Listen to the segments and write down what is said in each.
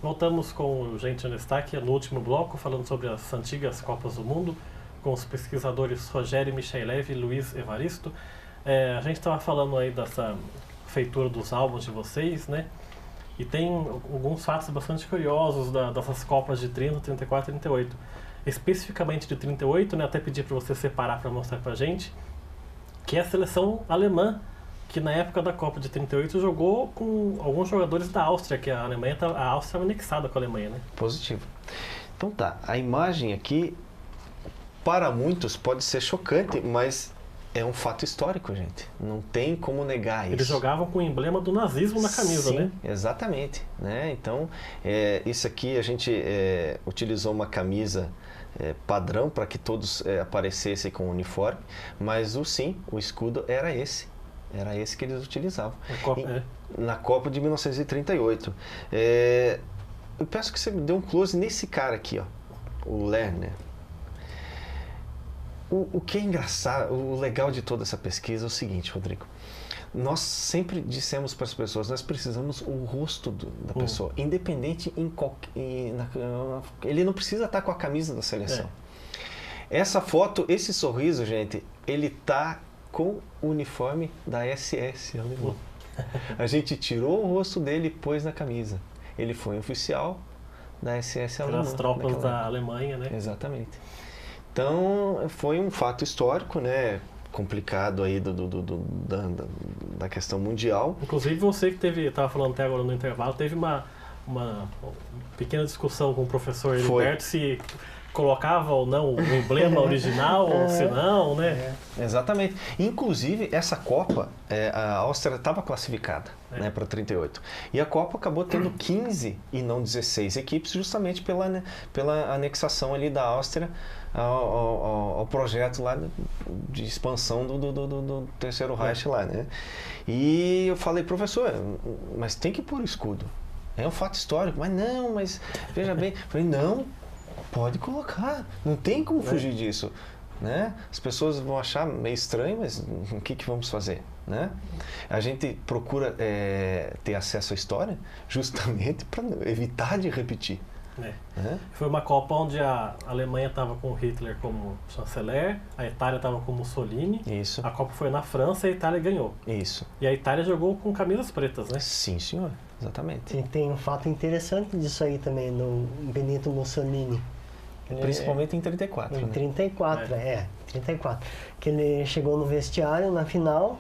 Voltamos com o Gente no Destaque no último bloco, falando sobre as antigas Copas do Mundo, com os pesquisadores Rogério Michailev e Luiz Evaristo. A gente estava falando aí dessa feitura dos álbuns de vocês, né? E tem alguns fatos bastante curiosos dessas Copas de 30, 34 e 38. Especificamente de 38, né? Até pedi para você separar para mostrar para a gente, que é a seleção alemã, que na época da Copa de 38 jogou com alguns jogadores da Áustria, que a Áustria estava anexada com a Alemanha, né? Positivo. Então tá, a imagem aqui, para muitos pode ser chocante, mas é um fato histórico, gente. Não tem como negar isso. Eles jogavam com o emblema do nazismo na camisa, sim, né? Exatamente. Né? Então, isso aqui a gente utilizou uma camisa padrão para que todos aparecessem com o uniforme, mas o escudo era esse. Era esse que eles utilizavam. Na Copa de 1938. Eu peço que você me dê um close nesse cara aqui, ó, o Lerner. O que é engraçado, o legal de toda essa pesquisa é o seguinte, Rodrigo. Nós sempre dissemos para as pessoas, nós precisamos o rosto da pessoa, independente ele não precisa estar com a camisa da seleção. Essa foto, esse sorriso, gente, ele tá com o uniforme da SS alemã. A gente tirou o rosto dele e pôs na camisa. Ele foi um oficial da SS alemã. As tropas da Alemanha, né? Exatamente. Então, foi um fato histórico, né? Complicado aí da questão mundial. Inclusive você que estava falando até agora no intervalo, teve uma pequena discussão com o professor Heriberto se colocava ou não o emblema original ou se não, né? Exatamente. Inclusive, essa Copa, a Áustria estava classificada né, para 38. E a Copa acabou tendo 15 e não 16 equipes, justamente pela anexação ali da Áustria ao projeto lá de expansão do Terceiro Reich lá, né? E eu falei, professor, mas tem que pôr o escudo. É um fato histórico. Mas veja bem. Eu falei, não, pode colocar. Não tem como fugir disso. Né? As pessoas vão achar meio estranho, mas o que vamos fazer? Né? A gente procura ter acesso à história justamente para evitar de repetir. Foi uma Copa onde a Alemanha estava com Hitler como chanceler, a Itália estava com Mussolini. Isso. A Copa foi na França e a Itália ganhou. Isso. E a Itália jogou com camisas pretas, né? Sim, senhor. Exatamente. E tem um fato interessante disso aí também, no Benito Mussolini. Principalmente em 34. Em 34, 34. Que ele chegou no vestiário, na final,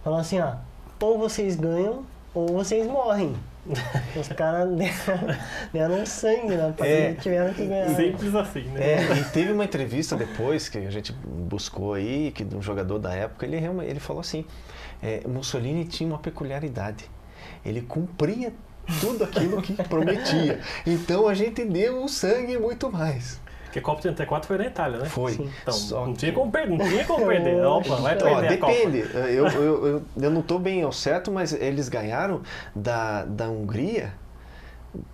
falou assim, ou vocês ganham, ou vocês morrem. Os caras deram sangue na partida, tiveram que ganhar. Simples assim, né? E teve uma entrevista depois que a gente buscou aí, que de um jogador da época, ele falou assim, Mussolini tinha uma peculiaridade, ele cumpria tudo aquilo que prometia, então a gente deu o sangue muito mais. Porque a Copa 34 foi na Itália, né? Foi. Então, não tinha como perder. Opa, vai perder depende. a Copa. Eu não estou bem ao certo, mas eles ganharam da Hungria.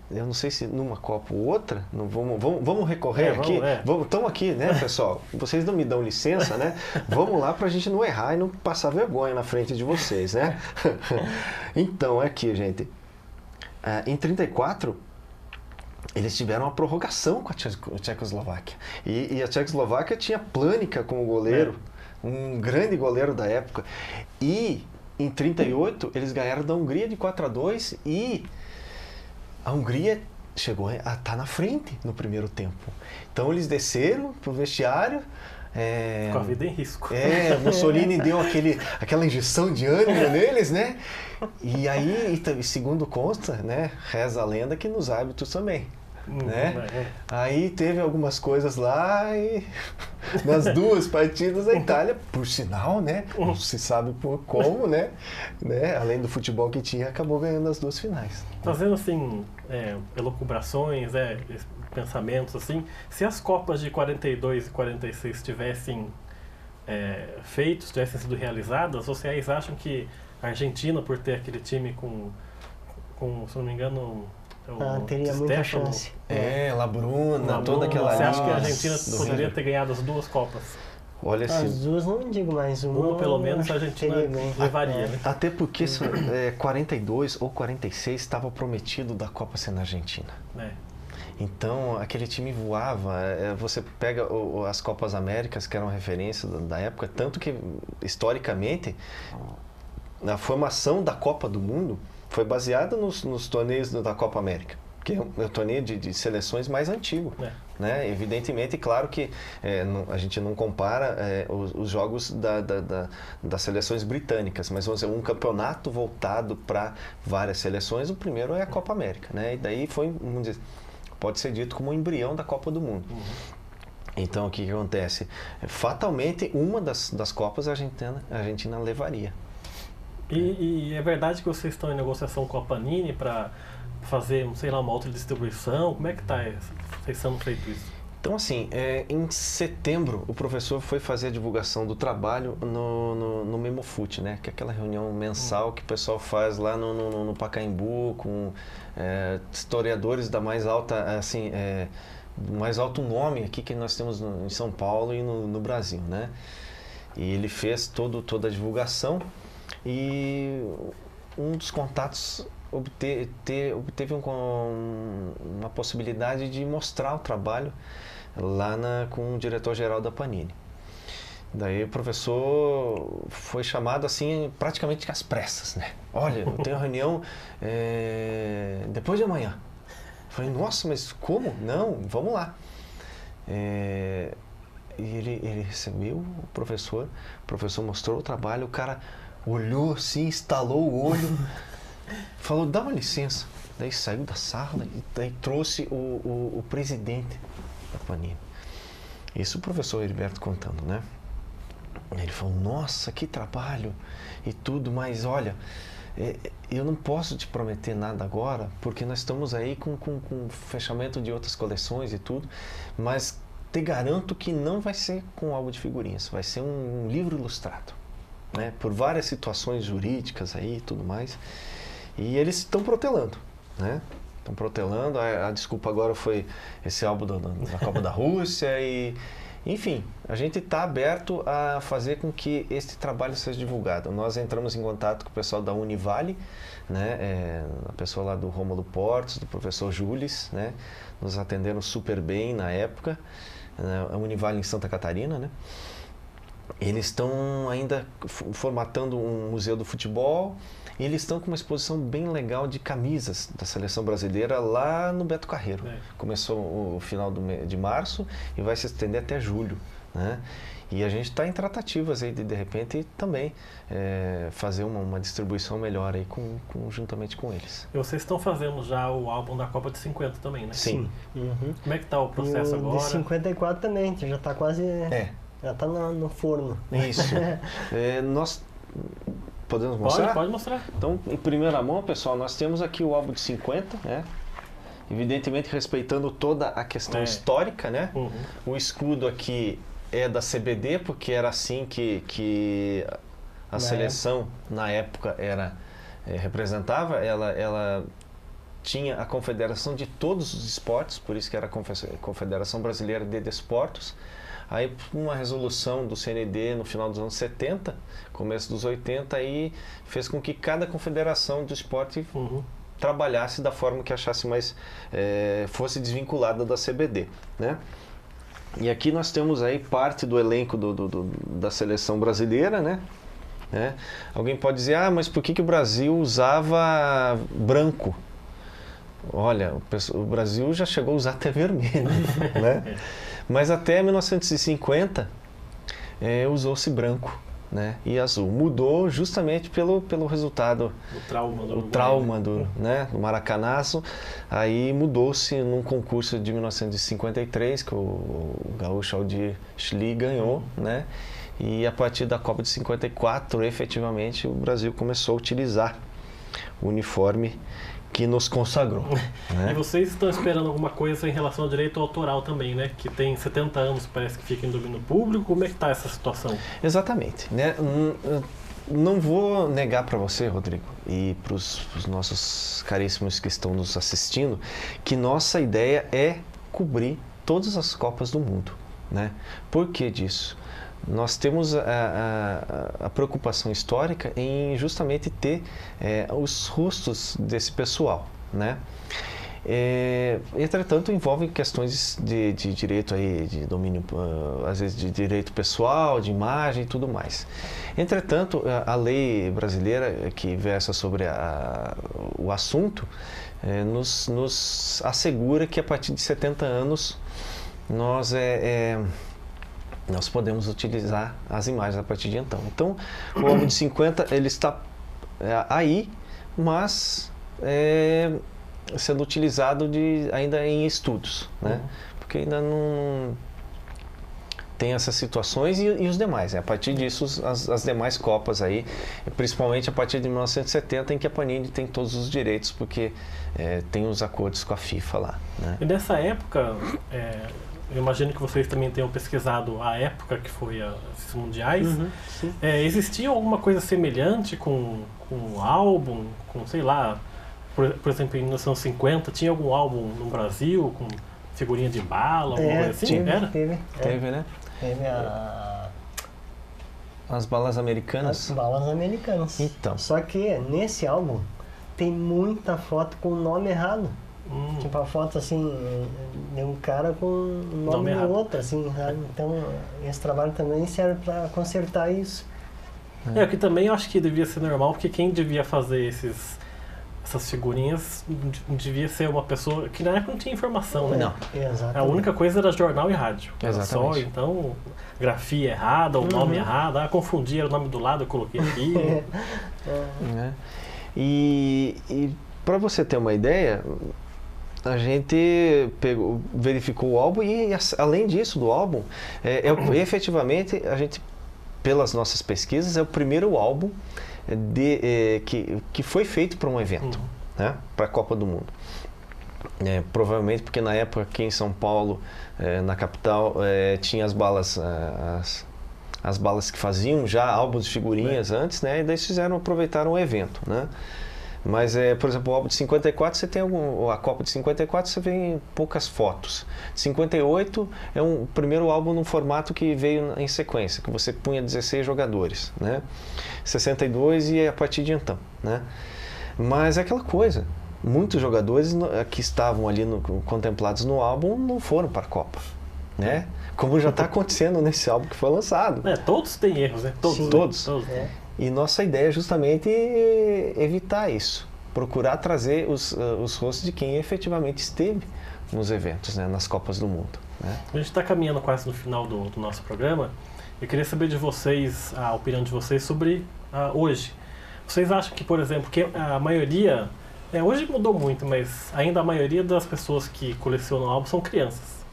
Eu não sei se numa Copa ou outra. Não, vamos recorrer aqui. Estamos aqui, né, pessoal? Vocês não me dão licença, né? Vamos lá para a gente não errar e não passar vergonha na frente de vocês, né? Então, aqui, gente. Em 34... eles tiveram uma prorrogação com a Tchecoslováquia. E a Tchecoslováquia tinha Plânica como goleiro, um grande goleiro da época. E em 38 eles ganharam da Hungria de 4-2 e a Hungria chegou a estar na frente no primeiro tempo. Então eles desceram para o vestiário. Com a vida em risco. Mussolini deu aquela injeção de ânimo neles, né? E aí, segundo consta, né, reza a lenda que nos hábitos também. Né? Aí teve algumas coisas lá e nas duas partidas a Itália, por sinal, né? Não se sabe por como, né? Além do futebol que tinha, acabou ganhando as duas finais. Fazendo assim, elucubrações, pensamentos assim, se as Copas de 42 e 46 tivessem tivessem sido realizadas, vocês acham que a Argentina, por ter aquele time com se não me engano, teria muita chance. La Bruna, toda aquela Você acha que a linha Argentina poderia ter ganhado as duas Copas? Olha assim. As duas não digo, mas uma pelo menos a Argentina levaria, né? Até porque 42 ou 46 estava prometido da Copa ser na Argentina. Então, aquele time voava. Você pega as Copas Américas, que eram referência da época, tanto que, historicamente, a formação da Copa do Mundo foi baseada nos torneios da Copa América, que é o torneio de seleções mais antigo. Né? Evidentemente, claro que a gente não compara os jogos das seleções britânicas, mas vamos dizer, um campeonato voltado para várias seleções. O primeiro é a Copa América, né? E daí foi, vamos dizer, pode ser dito como um embrião da Copa do Mundo. Então, o que acontece? Fatalmente, uma das Copas a Argentina levaria. E é verdade que vocês estão em negociação com a Panini para fazer, sei lá, uma outra distribuição? Como é que está sendo feito isso? Então, assim, em setembro, o professor foi fazer a divulgação do trabalho no Memofute, né? Que é aquela reunião mensal que o pessoal faz lá no Pacaembu, com historiadores da mais alta, assim, do mais alto nome aqui que nós temos em São Paulo e no Brasil, né? E ele fez toda a divulgação e um dos contatos obteve uma possibilidade de mostrar o trabalho lá com o diretor-geral da Panini. Daí o professor foi chamado assim praticamente às pressas, né? Olha, eu tenho reunião depois de amanhã. Eu falei, nossa, mas como? Não, vamos lá. E ele recebeu o professor mostrou o trabalho, o cara olhou assim, estalou o olho, falou, dá uma licença. Daí saiu da sala e daí trouxe o presidente da Panini. Isso o professor Heriberto contando, né? Ele falou, nossa, que trabalho e tudo, mas olha, eu não posso te prometer nada agora, porque nós estamos aí com fechamento de outras coleções e tudo, mas te garanto que não vai ser com álbum de figurinhas, vai ser um livro ilustrado, né? Por várias situações jurídicas aí e tudo mais. E eles estão protelando, né? Estão protelando, a desculpa agora foi esse álbum da Copa da Rússia e... Enfim, a gente está aberto a fazer com que este trabalho seja divulgado. Nós entramos em contato com o pessoal da Univale, né? A pessoa lá do Rômulo Portes, do professor Jules, né? Nos atenderam super bem na época, a Univale em Santa Catarina, né? Eles estão ainda formatando um museu do futebol e eles estão com uma exposição bem legal de camisas da seleção brasileira lá no Beto Carreiro. Começou o final de março e vai se estender até julho, né? E a gente está em tratativas aí de repente também fazer uma distribuição melhor aí juntamente com eles. E vocês estão fazendo já o álbum da Copa de 50 também, né? Sim. Uhum. Como é que está o processo agora? De 54 também, já está quase... Já está no forno. Isso. Nós podemos mostrar? Pode mostrar. Então, em primeira mão, pessoal, nós temos aqui o álbum de 50, né? Evidentemente respeitando toda a questão histórica, né? Uhum. O escudo aqui é da CBD, porque era assim que a seleção na época representava. Ela tinha a confederação de todos os esportes, por isso que era a Confederação Brasileira de Desportos. Aí, uma resolução do CND no final dos anos 70, começo dos 80, aí fez com que cada confederação do esporte trabalhasse da forma que achasse mais, fosse desvinculada da CBD, né? E aqui nós temos aí parte do elenco da seleção brasileira, né? Alguém pode dizer, mas por que o Brasil usava branco? Olha, o Brasil já chegou a usar até vermelho, né? Mas até 1950 usou-se branco, né? E azul. Mudou justamente pelo resultado. O trauma do Maracanazo. Aí mudou-se num concurso de 1953, que o gaúcho Aldir Schlie ganhou, né? E a partir da Copa de 54, efetivamente, o Brasil começou a utilizar o uniforme que nos consagrou. Né? E vocês estão esperando alguma coisa em relação ao direito autoral também, né? Que tem 70 anos, parece que fica em domínio público. Como é que está essa situação? Exatamente. Né? Não vou negar para você, Rodrigo, e para os nossos caríssimos que estão nos assistindo, que nossa ideia é cobrir todas as Copas do Mundo. Né? Por que disso? nós temos a preocupação histórica em justamente ter os rostos desse pessoal, né? Entretanto, envolve questões de direito aí, de domínio, às vezes de direito pessoal, de imagem e tudo mais. Entretanto, a lei brasileira que versa sobre o assunto nos assegura que a partir de 70 anos nós podemos utilizar as imagens a partir de então. Então, o álbum de 50 ele está aí, mas sendo utilizado ainda em estudos, né? Porque ainda não tem essas situações e os demais. A partir disso, as demais Copas aí, principalmente a partir de 1970, em que a Panini tem todos os direitos, porque tem os acordos com a FIFA lá, né? E nessa época, eu imagino que vocês também tenham pesquisado a época que foi esses mundiais. Existia alguma coisa semelhante com o álbum, com, sei lá, por exemplo, em 1950, tinha algum álbum no Brasil com figurinha de bala, alguma coisa assim? Teve, né? Teve as balas americanas. As balas americanas. Então. Só que nesse álbum tem muita foto com o nome errado. Tipo a foto assim, de um cara com o nome do outro, assim, sabe? Então esse trabalho também serve para consertar isso. O que também eu acho que devia ser normal, porque quem devia fazer essas figurinhas devia ser uma pessoa que na época não tinha informação, né? Não. Exatamente. A única coisa era jornal e rádio. Exatamente. Só, então, grafia errada, o nome errado, confundia o nome do lado, eu coloquei aqui. E para você ter uma ideia, a gente verificou o álbum e, além disso, do álbum, efetivamente, a gente, pelas nossas pesquisas, é o primeiro álbum que foi feito para um evento, né? Para a Copa do Mundo. Provavelmente porque na época aqui em São Paulo, na capital, tinha as balas que faziam já álbuns de figurinhas antes, né? E daí aproveitaram o evento, né? Mas, por exemplo, o álbum de 54, você tem a Copa de 54, você vê poucas fotos. 58 é o primeiro álbum num formato que veio em sequência, que você punha 16 jogadores, né? 62 e a partir de então, né? Mas é aquela coisa, muitos jogadores que estavam ali contemplados no álbum não foram para a Copa, né? Como já está acontecendo nesse álbum que foi lançado. Todos têm erros, né? Todos. E nossa ideia é justamente evitar isso, procurar trazer os rostos de quem efetivamente esteve nos eventos, né, nas Copas do Mundo, né? A gente está caminhando quase no final do nosso programa. Eu queria saber de vocês, a opinião de vocês sobre hoje. Vocês acham que, por exemplo, que a maioria, hoje mudou muito, mas ainda a maioria das pessoas que colecionam álbuns são crianças.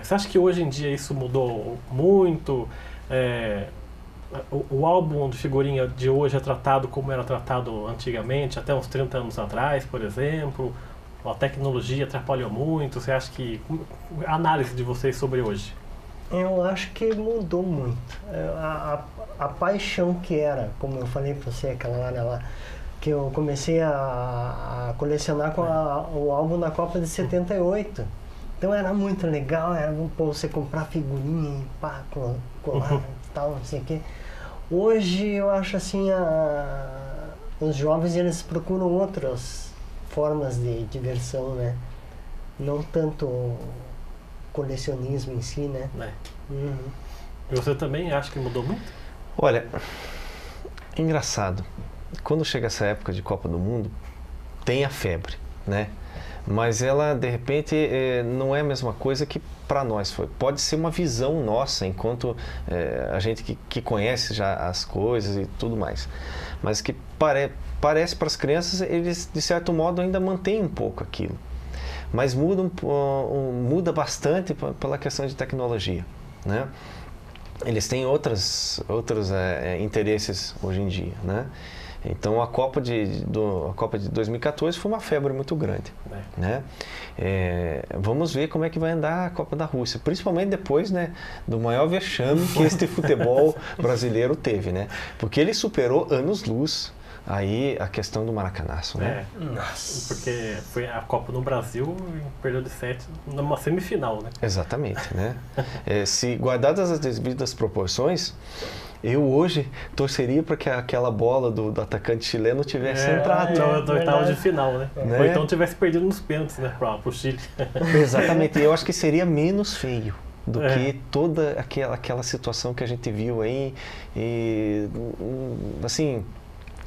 Você acha que hoje em dia isso mudou muito? O álbum de figurinha de hoje é tratado como era tratado antigamente, até uns 30 anos atrás, por exemplo? A tecnologia atrapalhou muito? Você acha que... A análise de vocês sobre hoje? Eu acho que mudou muito. A paixão que era, como eu falei para você aquela hora lá, que eu comecei a colecionar com o álbum da Copa de 78. Então era muito legal, era você comprar figurinha e pá, colar e tal, não sei o quê. Hoje eu acho assim, os jovens eles procuram outras formas de diversão, né? Não tanto o colecionismo em si, né? E você também acha que mudou muito? Olha, engraçado. Quando chega essa época de Copa do Mundo, tem a febre, né? Mas ela, de repente, não é a mesma coisa que para nós foi. Pode ser uma visão nossa, enquanto a gente que conhece já as coisas e tudo mais. Mas que parece para as crianças, eles, de certo modo, ainda mantêm um pouco aquilo. Mas muda bastante pela questão de tecnologia, né? Eles têm outros interesses hoje em dia, né? Então a Copa de 2014 foi uma febre muito grande, né? Vamos ver como é que vai andar a Copa da Rússia, principalmente depois, né, do maior vexame que este futebol brasileiro teve, né? Porque ele superou anos-luz Aí a questão do Maracanaço, né? Nossa. Porque foi a Copa no Brasil e perdeu de 7 numa semifinal, né? Exatamente, né? Se guardadas as devidas proporções, eu hoje torceria para que aquela bola do atacante chileno tivesse entrado. Então, do oitavo de final, né? Ou então tivesse perdido nos pênaltis, né? Pro Chile. Exatamente, eu acho que seria menos feio do que toda aquela situação que a gente viu aí, e, assim,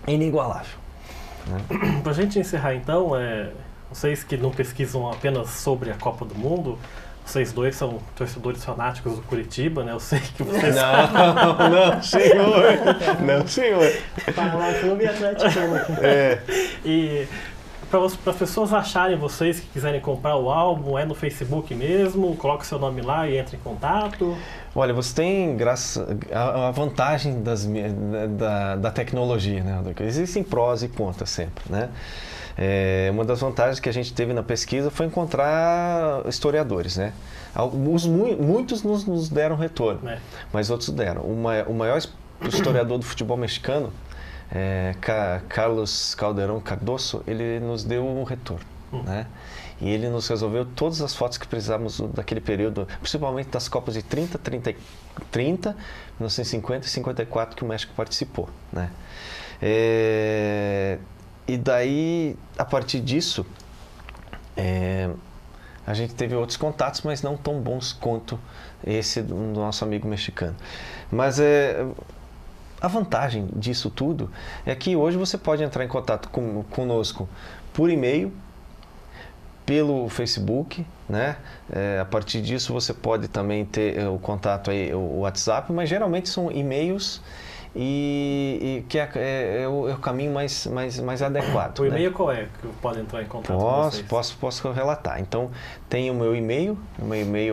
inigualável. Né? Pra gente encerrar então, vocês que não pesquisam apenas sobre a Copa do Mundo, vocês dois são torcedores fanáticos do Curitiba, né? Eu sei que vocês... Não, senhor! Não, senhor! Clube Atlético aqui. E para as pessoas acharem vocês que quiserem comprar o álbum, é no Facebook mesmo, coloque seu nome lá e entre em contato. Olha, você tem a vantagem da tecnologia, né? Existem prós e contras sempre, né? Uma das vantagens que a gente teve na pesquisa foi encontrar historiadores, né? Muitos nos deram retorno, mas outros deram. O maior historiador do futebol mexicano, Carlos Calderón Cardoso, ele nos deu um retorno, né? E ele nos resolveu todas as fotos que precisávamos daquele período, principalmente das Copas de 30, 1950 e 54 que o México participou, né? E daí, a partir disso, a gente teve outros contatos, mas não tão bons quanto esse do nosso amigo mexicano. Mas a vantagem disso tudo é que hoje você pode entrar em contato conosco por e-mail, pelo Facebook, né? A partir disso você pode também ter o contato aí, o WhatsApp, mas geralmente são e-mails e que é o caminho mais adequado. O e-mail, né? Qual é que pode entrar em contato com vocês? Posso relatar. Então, tem o meu e-mail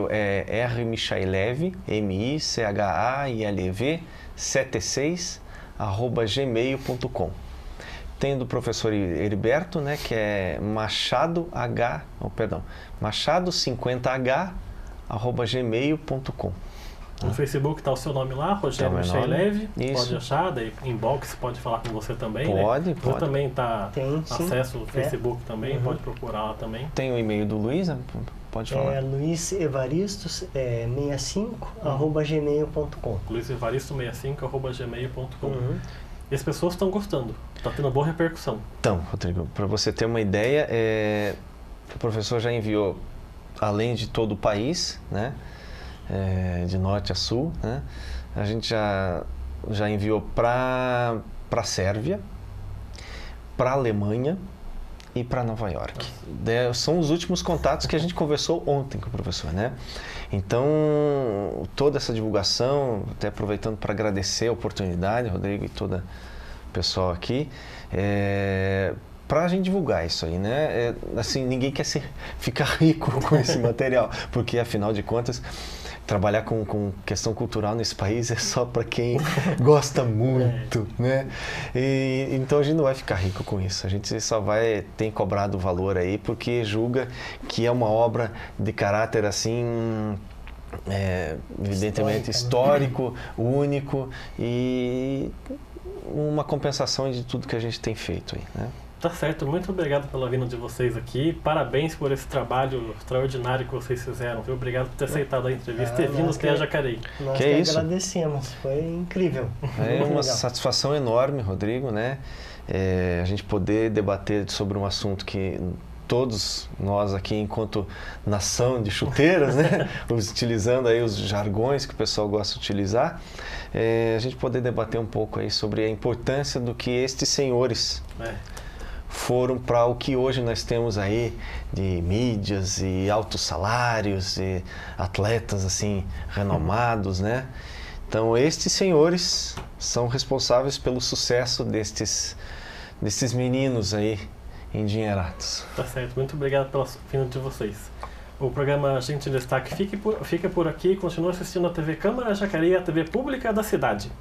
é rmichailev, MICHAILEV 76@gmail.com. Tem do professor Heriberto, né, que é machado50h@gmail.com. No Facebook está o seu nome lá, Rogério Michailev, pode achar, daí inbox pode falar com você também, pode, né? Pode. Você também tem acesso ao sim. Facebook também, pode procurar lá também. Tem o e-mail do Luiz, pode falar. Luiz Evaristo 65@gmail.com. Luiz Evaristo 65@gmail.com. E as pessoas estão gostando, está tendo boa repercussão. Então, Rodrigo, para você ter uma ideia, o professor já enviou, além de todo o país, né? De norte a sul, né? A gente já enviou para a Sérvia, para a Alemanha e para Nova York. São os últimos contatos que a gente conversou ontem com o professor, né? Então, toda essa divulgação, até aproveitando para agradecer a oportunidade, Rodrigo e todo o pessoal aqui, para a gente divulgar isso aí, né? Assim, ninguém quer ficar rico com esse material, porque afinal de contas, trabalhar com questão cultural nesse país é só para quem gosta muito, né? Então a gente não vai ficar rico com isso. A gente só tem cobrado o valor aí porque julga que é uma obra de caráter assim, evidentemente histórico, único e uma compensação de tudo que a gente tem feito aí, né? Tá certo, muito obrigado pela vinda de vocês aqui, parabéns por esse trabalho extraordinário que vocês fizeram, viu? Obrigado por ter aceitado a entrevista e vindo até a Jacareí. Nós que agradecemos, foi incrível. É uma satisfação enorme, Rodrigo, né? A gente poder debater sobre um assunto que todos nós aqui, enquanto nação de chuteiras, né? Utilizando aí os jargões que o pessoal gosta de utilizar, a gente poder debater um pouco aí sobre a importância do que estes senhores foram para o que hoje nós temos aí de mídias e altos salários e atletas assim renomados, né? Então estes senhores são responsáveis pelo sucesso destes meninos aí endinheirados. Tá certo, muito obrigado pela vinda de vocês. O programa Gente em Destaque fica por aqui, continua assistindo a TV Câmara Jacareí, a TV pública da cidade.